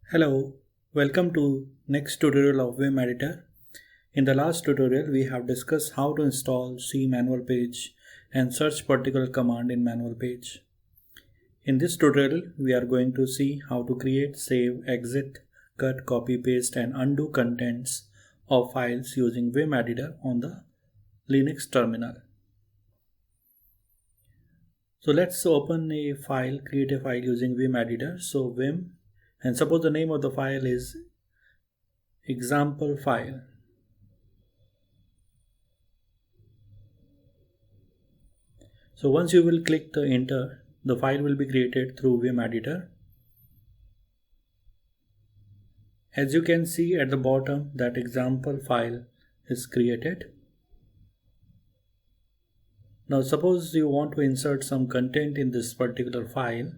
Hello, welcome to next tutorial of Vim Editor. In the last tutorial we have discussed how to install C manual page and search particular command in manual page. In this tutorial we are going to see how to create, save, exit, cut, copy, paste and undo contents of files using Vim Editor on the Linux terminal. So let's open a file, create a file using Vim Editor. So Vim, and suppose the name of the file is example file. So once you will click the enter, the file will be created through Vim Editor. As you can see at the bottom, that example file is created. Now suppose you want to insert some content in this particular file.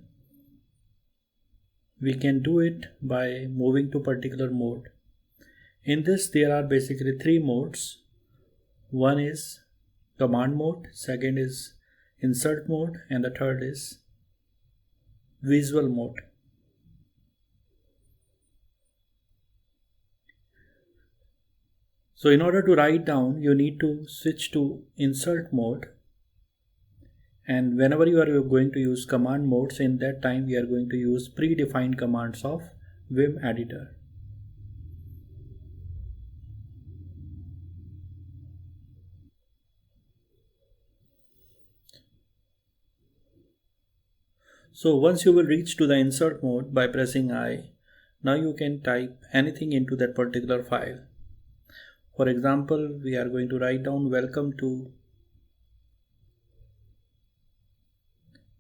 We can do it by moving to particular mode. In this there are basically three modes. One is command mode, second is insert mode, and the third is visual mode. So in order to write down, you need to switch to insert mode, and whenever you are going to use command modes, in that time we are going to use predefined commands of Vim Editor. So once you will reach to the insert mode by pressing I, now you can type anything into that particular file. For example, we are going to write down welcome to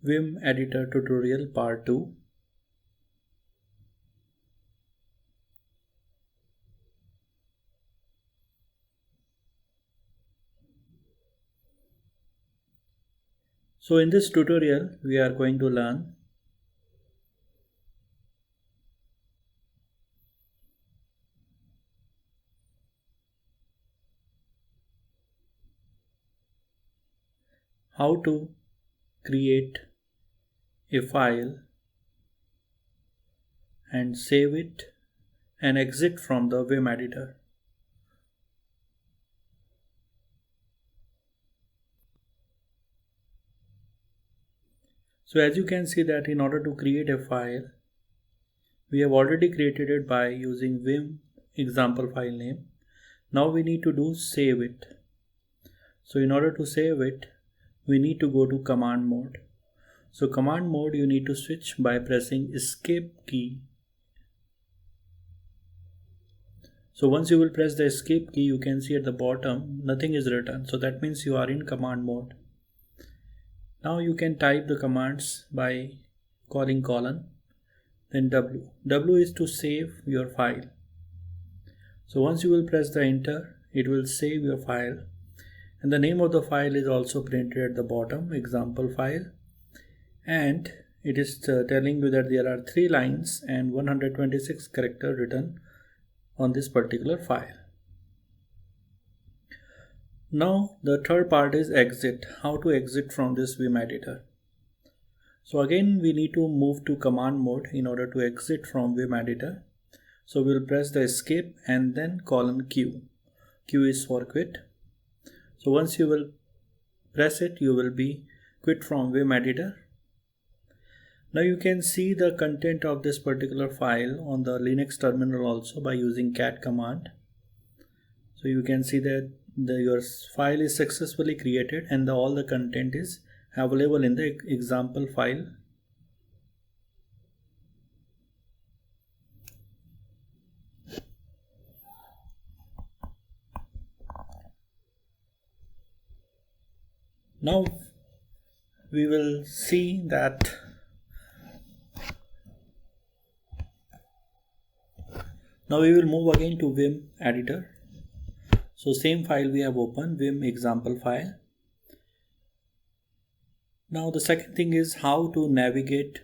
Vim Editor tutorial part 2. So in this tutorial we are going to learn how to create a file and save it and exit from the Vim Editor. So as you can see that in order to create a file, we have already created it by using Vim example file name. Now we need to do save it. So in order to save it, we need to go to command mode. So command mode you need to switch by pressing escape key. So once you will press the escape key, you can see at the bottom nothing is written. So that means you are in command mode. Now you can type the commands by calling colon, then W. W is to save your file. So once you will press the enter, it will save your file. And the name of the file is also printed at the bottom, example file. And it is telling you that there are 3 lines and 126 characters written on this particular file. Now the third part is exit, how to exit from this Vim Editor. So again we need to move to command mode in order to exit from Vim Editor. So we'll press the escape and then colon Q. Q is for quit. So once you will press it, you will be quit from Vim Editor. Now you can see the content of this particular file on the Linux terminal also by using cat command. So you can see that your file is successfully created and all the content is available in the example file. Now we will see that now we will move again to Vim Editor. So same file we have opened, Vim example file. Now the second thing is how to navigate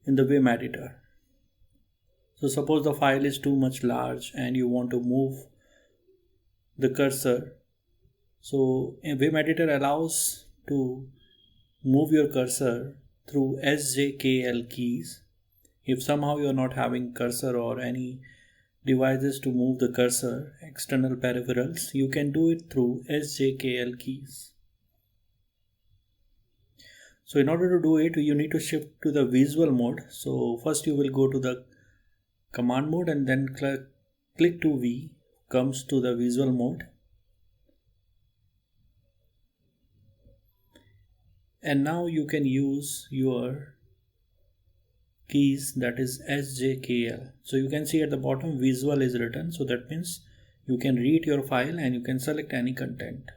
in the Vim Editor. So suppose the file is too much large and you want to move the cursor. So Vim Editor allows to move your cursor through SJKL keys If somehow you're not having cursor or any devices to move the cursor, external peripherals, you can do it through SJKL keys. So in order to do it, you need to shift to the visual mode. So first you will go to the command mode and then click to V, comes to the visual mode. And now you can use your keys, that is SJKL. So you can see at the bottom visual is written. So that means you can read your file and you can select any content.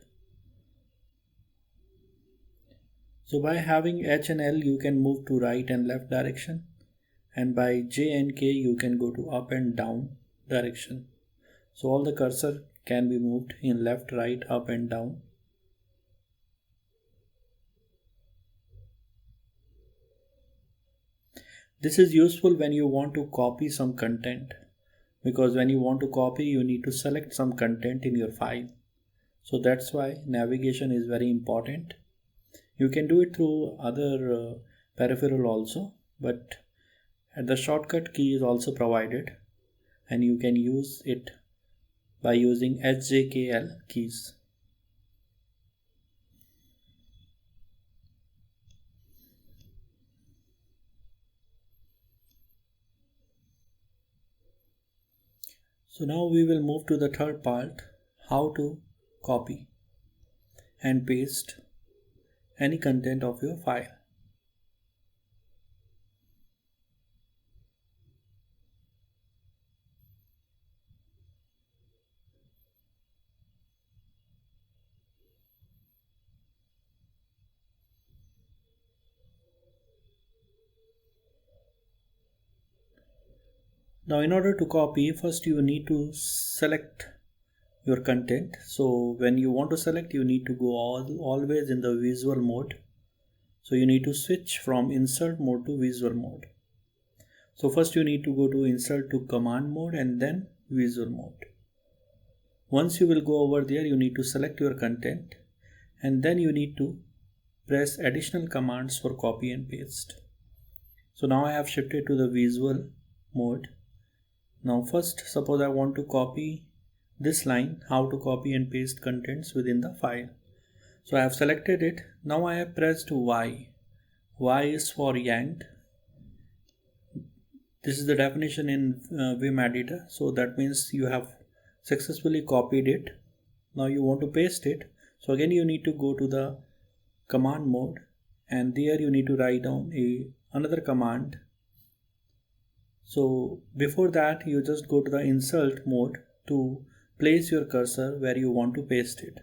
So by having H and L you can move to right and left direction, and by J and K you can go to up and down direction. So all the cursor can be moved in left, right, up and down. This is useful when you want to copy some content, because when you want to copy you need to select some content in your file. So that's why navigation is very important. You can do it through other peripheral also, but the shortcut key is also provided and you can use it by using SJKL keys. So now we will move to the third part, how to copy and paste any content of your file. Now in order to copy, first you need to select your content. So when you want to select, you need to go always in the visual mode. So you need to switch from insert mode to visual mode. So first you need to go to insert to command mode and then visual mode. Once you will go over there, you need to select your content and then you need to press additional commands for copy and paste. So now I have shifted to the visual mode. Now first, suppose I want to copy this line, how to copy and paste contents within the file. So I have selected it. Now I have pressed Y. Y is for yanked. This is the definition in Vim editor. So that means you have successfully copied it. Now you want to paste it. So again you need to go to the command mode and there you need to write down another command. So before that you just go to the insert mode to place your cursor where you want to paste it.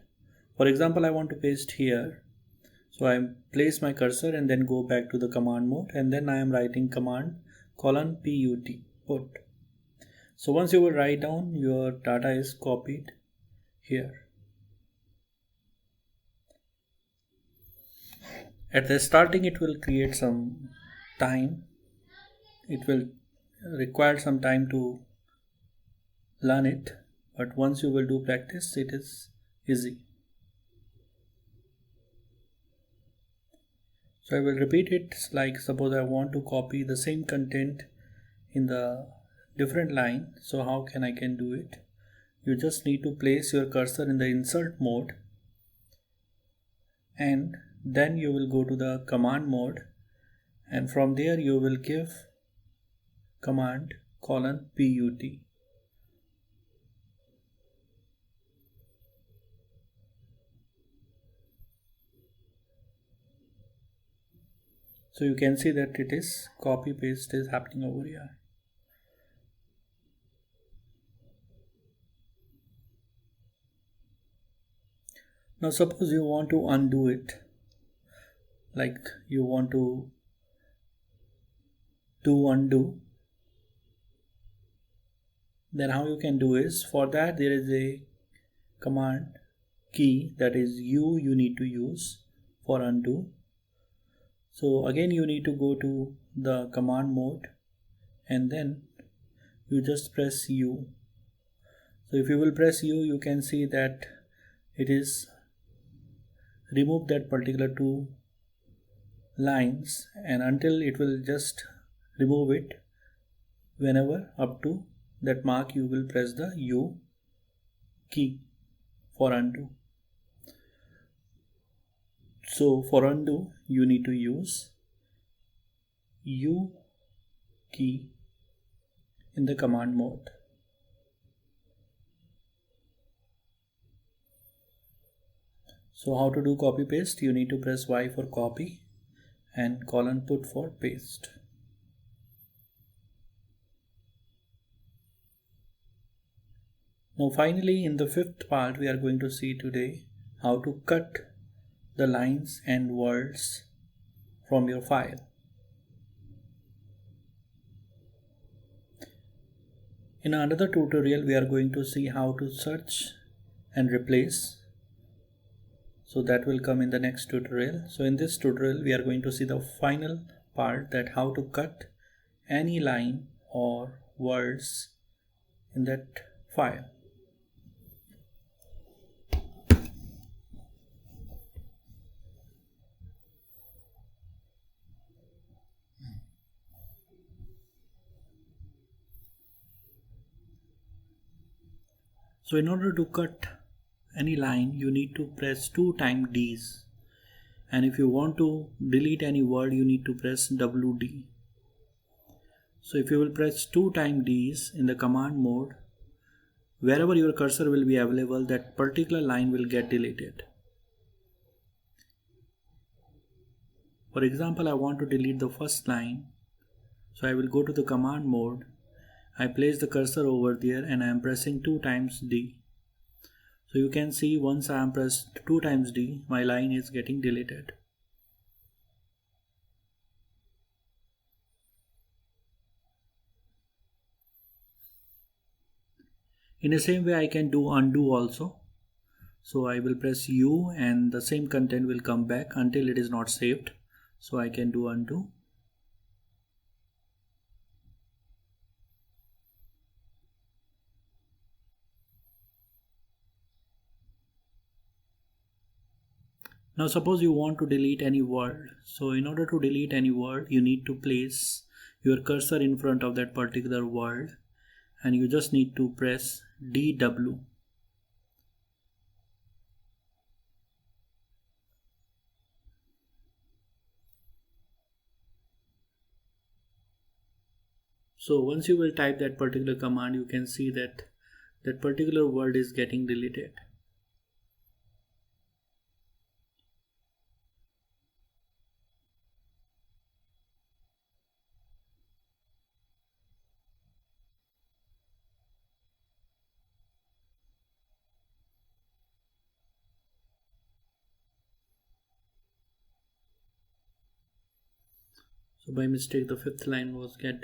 For example, I want to paste here. So I place my cursor and then go back to the command mode and then I am writing command :put. So once you will write down, your data is copied here. At the starting it will create some time. It will require some time to learn it, but once you will do practice, it is easy. So I will repeat it, like suppose I want to copy the same content in the different line. So how can I do it? You just need to place your cursor in the insert mode and then you will go to the command mode and from there you will give command :put. So you can see that it is copy paste is happening over here. Now suppose you want to undo it, like you want to do undo, then how you can do is, for that there is a command key, that is you need to use for undo. So again you need to go to the command mode and then you just press U. So if you will press U, you can see that it is remove that particular two lines, and until it will just remove it, whenever up to that mark you will press the U key for undo. So for undo you need to use U key in the command mode. So how to do copy paste? You need to press Y for copy and colon put for paste. Now finally, in the fifth part, we are going to see today how to cut the lines and words from your file. In another tutorial, we are going to see how to search and replace. So that will come in the next tutorial. So in this tutorial, we are going to see the final part, that how to cut any line or words in that file. So in order to cut any line, you need to press 2 times D's, and if you want to delete any word, you need to press WD. So if you will press 2 times D's in the command mode, wherever your cursor will be available, that particular line will get deleted. For example, I want to delete the first line, so I will go to the command mode. I place the cursor over there and I am pressing 2 times D. So you can see once I am pressed 2 times D, my line is getting deleted. In the same way I can do undo also. So I will press U and the same content will come back until it is not saved. So I can do undo. Now suppose you want to delete any word. So in order to delete any word, you need to place your cursor in front of that particular word and you just need to press DW. So once you will type that particular command, you can see that that particular word is getting deleted. So by mistake the fifth line was get